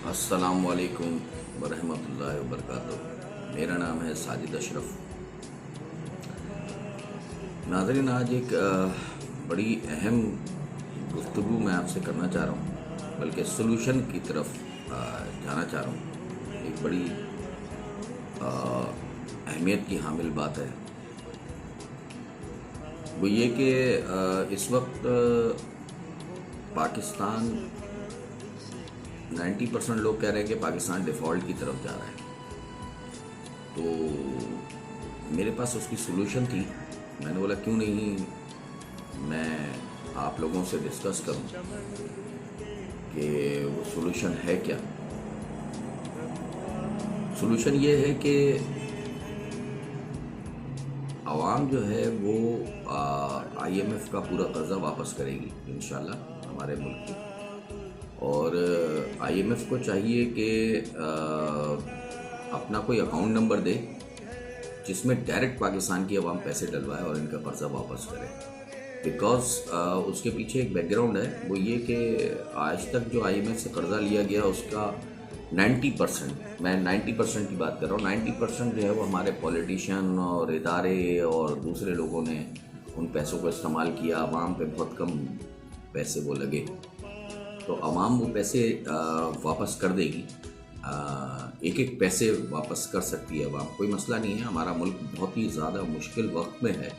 السلام علیکم ورحمۃ اللہ وبرکاتہ۔ میرا نام ہے ساجد اشرف۔ ناظرین، آج ایک بڑی اہم گفتگو میں آپ سے کرنا چاہ رہا ہوں، بلکہ سلوشن کی طرف جانا چاہ رہا ہوں۔ ایک بڑی اہمیت کی حامل بات ہے، وہ یہ کہ اس وقت پاکستان 90% لوگ کہہ رہے ہیں کہ پاکستان ڈیفالٹ کی طرف جا رہا ہے۔ تو میرے پاس اس کی سلوشن تھی، میں نے بولا کیوں نہیں میں آپ لوگوں سے ڈسکس کروں کہ وہ سلوشن ہے کیا۔ سلوشن یہ ہے کہ عوام جو ہے وہ آئی ایم ایف کا پورا قرضہ واپس کرے گی انشاءاللہ ہمارے ملک کی، اور آئی ایم ایف کو چاہیے کہ اپنا کوئی اکاؤنٹ نمبر دے جس میں ڈائریکٹ پاکستان کی عوام پیسے ڈلوائے اور ان کا قرضہ واپس کرے۔ بیکاز اس کے پیچھے ایک بیک گراؤنڈ ہے، وہ یہ کہ آج تک جو آئی ایم ایف سے قرضہ لیا گیا اس کا 90%، میں 90% کی بات کر رہا ہوں، 90% جو ہے وہ ہمارے پولیٹیشین اور ادارے اور دوسرے لوگوں نے ان پیسوں کو استعمال کیا۔ عوام پہ بہت کم پیسے وہ لگے، تو عوام وہ پیسے واپس کر دے گی، ایک ایک پیسے واپس کر سکتی ہے عوام، کوئی مسئلہ نہیں ہے۔ ہمارا ملک بہت ہی زیادہ مشکل وقت میں ہے،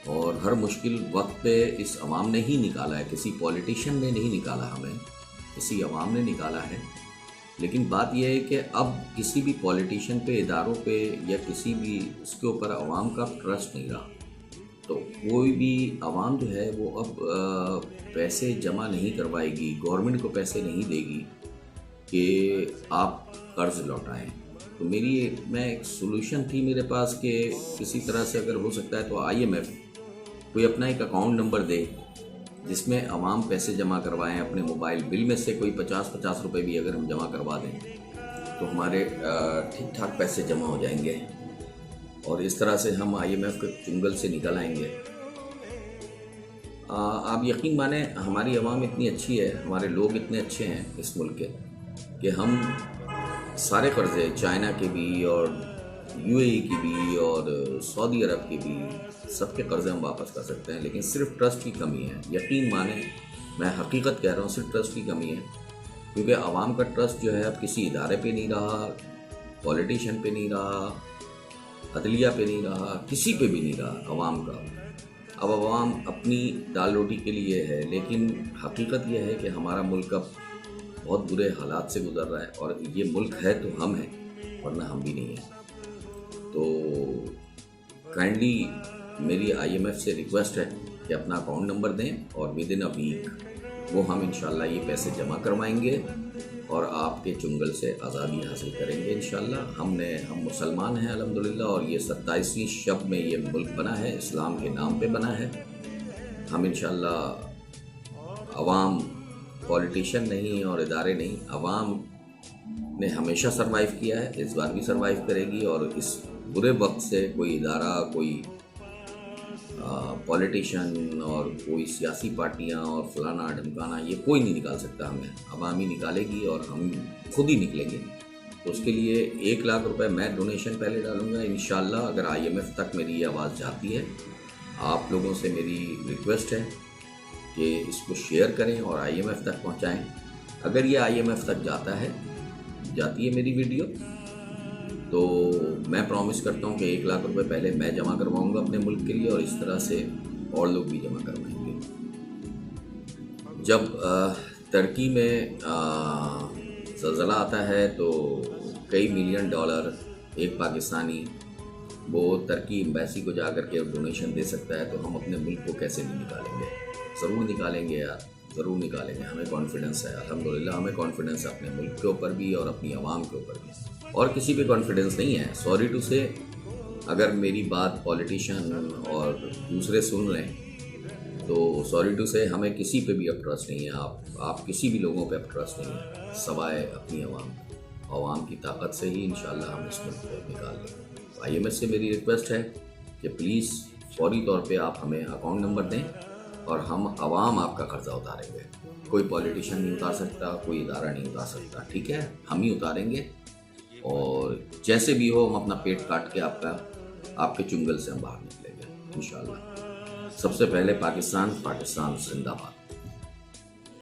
اور ہر مشکل وقت پہ اس عوام نے ہی نکالا ہے، کسی پولیٹیشین نے نہیں نکالا، ہمیں کسی عوام نے نکالا ہے۔ لیکن بات یہ ہے کہ اب کسی بھی پولیٹیشین پہ، اداروں پہ یا کسی بھی اس کے اوپر عوام کا ٹرسٹ نہیں رہا، تو کوئی بھی عوام جو ہے وہ اب پیسے جمع نہیں کروائے گی، گورنمنٹ کو پیسے نہیں دے گی کہ آپ قرض لوٹائیں۔ تو میں ایک سلوشن تھی میرے پاس کہ کسی طرح سے اگر ہو سکتا ہے تو آئی ایم ایف کوئی اپنا ایک اکاؤنٹ نمبر دے جس میں عوام پیسے جمع کروائیں، اپنے موبائل بل میں سے کوئی 50 روپے بھی اگر ہم جمع کروا دیں تو ہمارے ٹھیک ٹھاک پیسے جمع ہو جائیں گے، اور اس طرح سے ہم آئی ایم ایف کے چنگل سے نکل آئیں گے۔ آپ یقین مانیں، ہماری عوام اتنی اچھی ہے، ہمارے لوگ اتنے اچھے ہیں اس ملک کے کہ ہم سارے قرضے، چائنا کے بھی اور یو اے ای کی بھی اور سعودی عرب کے بھی، سب کے قرضے ہم واپس کر سکتے ہیں، لیکن صرف ٹرسٹ کی کمی ہے۔ یقین مانیں، میں حقیقت کہہ رہا ہوں، صرف ٹرسٹ کی کمی ہے، کیونکہ عوام کا ٹرسٹ جو ہے اب کسی ادارے پہ نہیں رہا، پولیٹیشین پہ نہیں رہا، عدلیہ پہ نہیں رہا، کسی پہ بھی نہیں رہا عوام کا۔ اب عوام اپنی دال روٹی کے لیے ہے، لیکن حقیقت یہ ہے کہ ہمارا ملک اب بہت برے حالات سے گزر رہا ہے، اور یہ ملک ہے تو ہم ہیں، ورنہ ہم بھی نہیں ہیں۔ تو کائنڈلی میری آئی ایم ایف سے ریکویسٹ ہے کہ اپنا اکاؤنٹ نمبر دیں، اور ود ان اے ویک وہ ہم انشاءاللہ یہ پیسے جمع کروائیں گے اور آپ کے چنگل سے آزادی حاصل کریں گے انشاءاللہ۔ ہم مسلمان ہیں الحمدللہ، اور یہ 27ویں شب میں یہ ملک بنا ہے، اسلام کے نام پہ بنا ہے۔ ہم انشاءاللہ عوام، پولیٹیشین نہیں اور ادارے نہیں، عوام نے ہمیشہ سروائیو کیا ہے، اس بار بھی سروائیو کرے گی، اور اس برے وقت سے کوئی ادارہ، کوئی پولیٹیشین اور کوئی سیاسی پارٹیاں اور فلانا ڈھمکانا، یہ کوئی نہیں نکال سکتا ہمیں، عوام ہی نکالے گی، اور ہم خود ہی نکلیں گے۔ تو اس کے لیے 1,00,000 روپے میں ڈونیشن پہلے ڈالوں گا انشاءاللہ، اگر آئی ایم ایف تک میری یہ آواز جاتی ہے۔ آپ لوگوں سے میری ریکویسٹ ہے کہ اس کو شیئر کریں اور آئی ایم ایف تک پہنچائیں۔ اگر یہ آئی ایم ایف تک جاتی ہے میری ویڈیو، تو میں پرومس کرتا ہوں کہ 1,00,000 روپے پہلے میں جمع کرواؤں گا اپنے ملک کے لیے، اور اس طرح سے اور لوگ بھی جمع کروائیں گے۔ جب ترکی میں زلزلہ آتا ہے تو کئی ملین ڈالر ایک پاکستانی وہ ترکی ایمبیسی کو جا کر کے ڈونیشن دے سکتا ہے، تو ہم اپنے ملک کو کیسے نہیں نکالیں گے؟ ضرور نکالیں گے یار، ضرور نکالیں گے، ہمیں کانفیڈنس ہے الحمدللہ، ہمیں کانفیڈنس ہے اپنے ملک کے اوپر بھی اور اپنی عوام کے اوپر بھی، اور کسی پہ کانفیڈنس نہیں ہے۔ سوری ٹو سے، اگر میری بات پولیٹیشین اور دوسرے سن رہے ہیں تو سوری ٹو سے، ہمیں کسی پہ بھی اب ٹرسٹ نہیں ہے، آپ کسی بھی لوگوں پہ اب ٹرسٹ نہیں ہے سوائے اپنی عوام کی طاقت سے ہی انشاءاللہ ہم اس ملک کو نکال لیں۔ آئی ایم ایس سے میری ریکویسٹ ہے کہ پلیز فوری طور پہ آپ ہمیں اکاؤنٹ نمبر دیں، اور ہم عوام آپ کا قرضہ اتاریں گے۔ کوئی پولیٹیشین نہیں اتار سکتا، کوئی ادارہ نہیں اتار سکتا، ٹھیک ہے؟ ہم ہی اتاریں گے، اور جیسے بھی ہو ہم اپنا پیٹ کاٹ کے آپ کے چنگل سے ہم باہر نکلیں گے انشاءاللہ۔ سب سے پہلے پاکستان زندہ باد۔